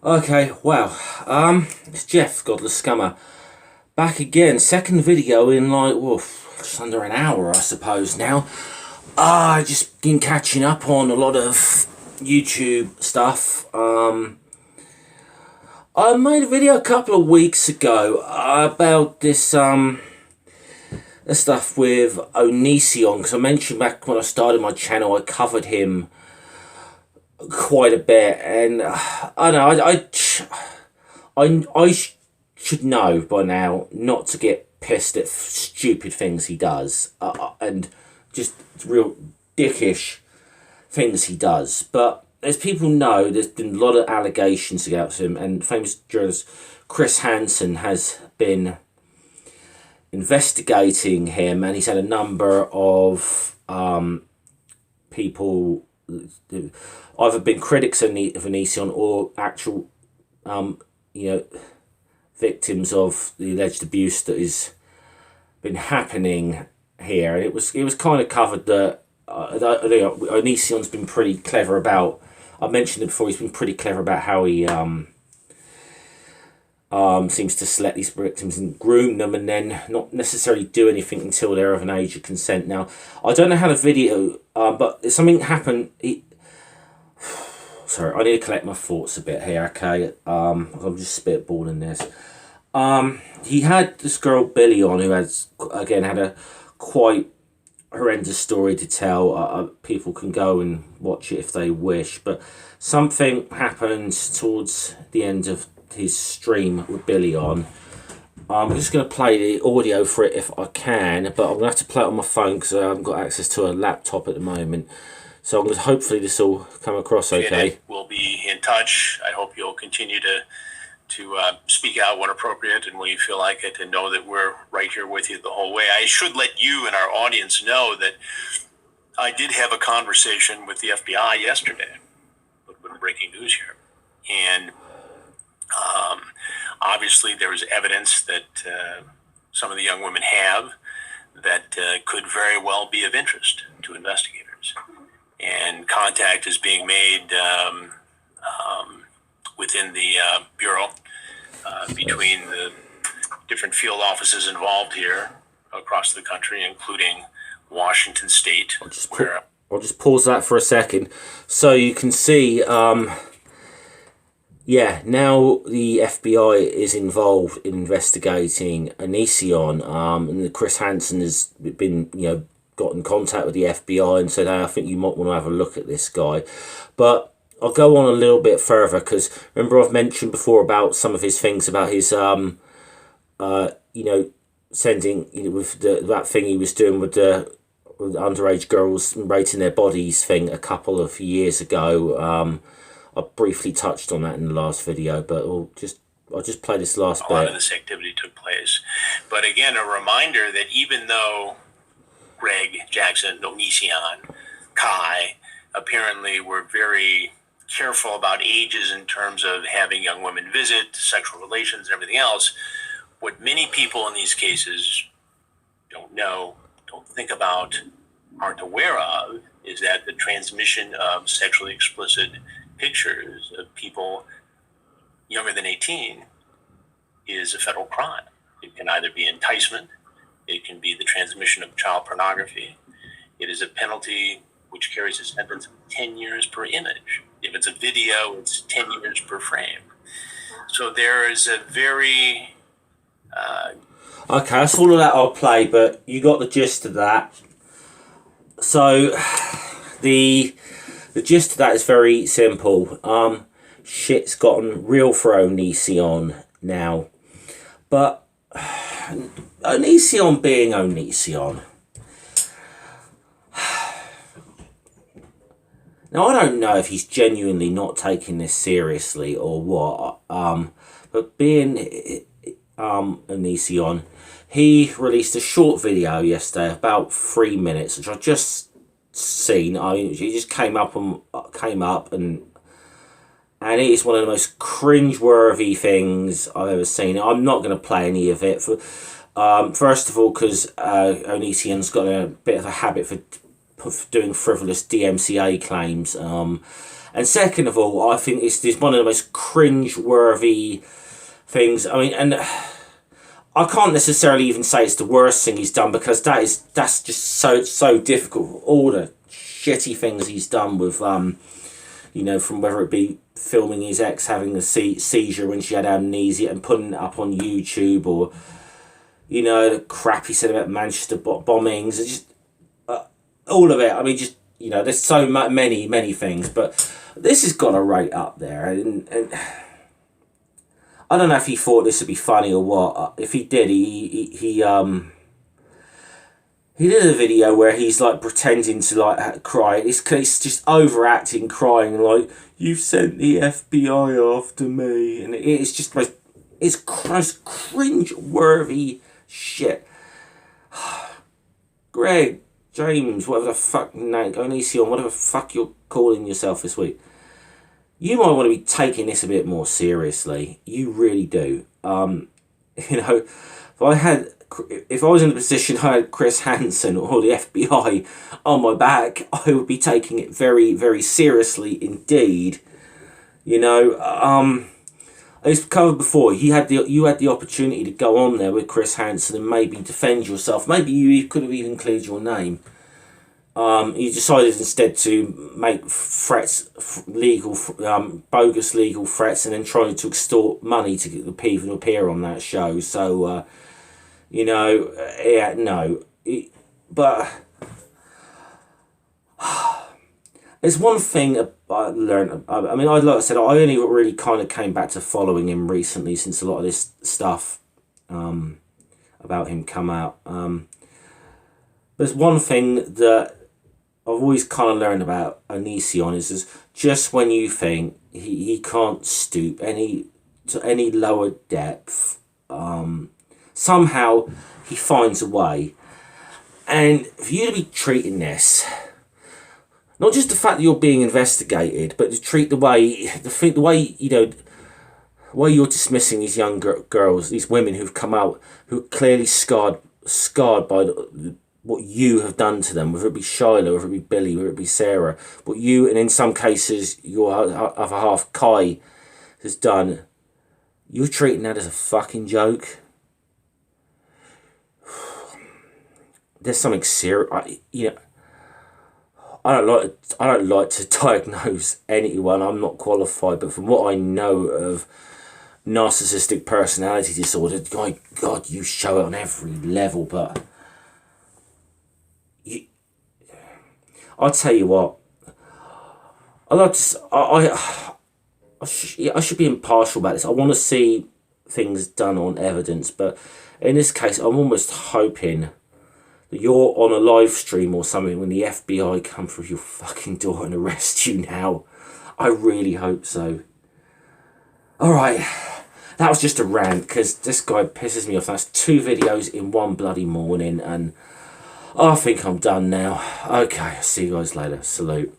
Okay, wow. It's Jeff, Godless Scummer, back again. Second video in like, just under an hour, I suppose now. I just been catching up on a lot of YouTube stuff. I made a video a couple of weeks ago about this stuff with Onision, because I mentioned back when I started my channel, I covered him quite a bit, and I know I should know by now not to get pissed at stupid things he does, and just real dickish things he does. But as people know, there's been a lot of allegations against him, and famous journalist Chris Hansen has been investigating him, and he's had a number of people either been critics of Onision or actual victims of the alleged abuse that has been happening here. And it was kind of covered that Onision's been pretty clever about, I mentioned it before, he's been pretty clever about how he seems to select these victims and groom them, and then not necessarily do anything until they're of an age of consent. Now, I don't know how the video, but something happened. Sorry, I need to collect my thoughts a bit here, okay? I'm just spitballing this. He had this girl Billy on, who has, again, had a quite horrendous story to tell. People can go and watch it if they wish, but something happened towards the end of his stream with Billy on. I'm just going to play the audio for it if I can, but I'm going to have to play it on my phone because I haven't got access to a laptop at the moment. So I'm going to, hopefully this will come across okay. We'll be in touch. I hope you'll continue to speak out when appropriate and when you feel like it, and know that we're right here with you the whole way. I should let you and our audience know that I did have a conversation with the FBI yesterday. A little bit of breaking news here. And obviously there is evidence that some of the young women have that could very well be of interest to investigators. And contact is being made within the Bureau between the different field offices involved here across the country, including Washington State. I'll just pause that for a second so you can see, yeah, now the FBI is involved in investigating Onision, and Chris Hansen has been, got in contact with the FBI and said, hey, I think you might want to have a look at this guy. But I'll go on a little bit further, because remember I've mentioned before about some of his things about his, sending, with that thing he was doing with the underage girls rating their bodies thing a couple of years ago. I briefly touched on that in the last video, but I'll just play this last bit. A lot of this activity took place. But again, a reminder that even though Greg, Jackson, Onision, Kai apparently were very careful about ages in terms of having young women visit, sexual relations, and everything else, what many people in these cases don't know, don't think about, aren't aware of, is that the transmission of sexually explicit pictures of people younger than 18 is a federal crime. It can either be enticement, it can be the transmission of child pornography. It is a penalty which carries a sentence of 10 years per image. If it's a video, it's 10 years per frame. So there is a very... Okay, that's all of that I'll play, but you got the gist of that. So, the gist of that is very simple. Shit's gotten real for Onision now. But Onision being Onision. Now, I don't know if he's genuinely not taking this seriously or what, but being Onision, he released a short video yesterday, about 3 minutes, which I just seen. He just came up and it is one of the most cringe-worthy things I've ever seen. I'm not going to play any of it. First of all, because Onision's got a bit of a habit for doing frivolous DMCA claims. And second of all, I think it's one of the most cringe-worthy things. I mean, and I can't necessarily even say it's the worst thing he's done, because that's just so difficult. All the shitty things he's done with, you know, from whether it be filming his ex having a seizure when she had amnesia and putting it up on YouTube, or, you know, the crap he said about Manchester bombings, it's just all of it. I mean, just, you know, there's so many things, but this has got a rate up there, and I don't know if he thought this would be funny or what. If he did, he did a video where he's like pretending to like cry. It's just overacting, crying, like, "You've sent the FBI after me," and it's just like, it's most cringe-worthy shit. Greg, James, whatever the fuck name, Onision, whatever the fuck you're calling yourself this week, you might want to be taking this a bit more seriously. You really do. You know, if I was in the position I had Chris Hansen or the FBI on my back, I would be taking it very, very seriously indeed. You know, it's covered before. You had the opportunity to go on there with Chris Hansen and maybe defend yourself. Maybe you could have even cleared your name. You decided instead to make threats, bogus legal threats, and then trying to extort money to get the people to appear on that show. So, you know, yeah, no. But there's one thing I learned. I mean, like I said, I only really kind of came back to following him recently, since a lot of this stuff about him come out. There's one thing that I've always kind of learned about Onision is just when you think he can't stoop to any lower depth, somehow he finds a way. And for you to be treating this, not just the fact that you're being investigated, but to treat the way, you know, the way you're dismissing these young girls, these women who've come out, who are clearly scarred by what you have done to them, whether it be Shiloh, whether it be Billy, whether it be Sarah, what you, and in some cases your other half, Kai, has done. You're treating that as a fucking joke. There's something serious. You know, I don't like to diagnose anyone. I'm not qualified, but from what I know of narcissistic personality disorder, my God, you show it on every level. But I'll tell you what. I should be impartial about this. I want to see things done on evidence, but in this case, I'm almost hoping that you're on a live stream or something when the FBI come through your fucking door and arrest you now. I really hope so. Alright, that was just a rant, because this guy pisses me off. That's 2 videos in one bloody morning, and I think I'm done now. Okay, see you guys later. Salute.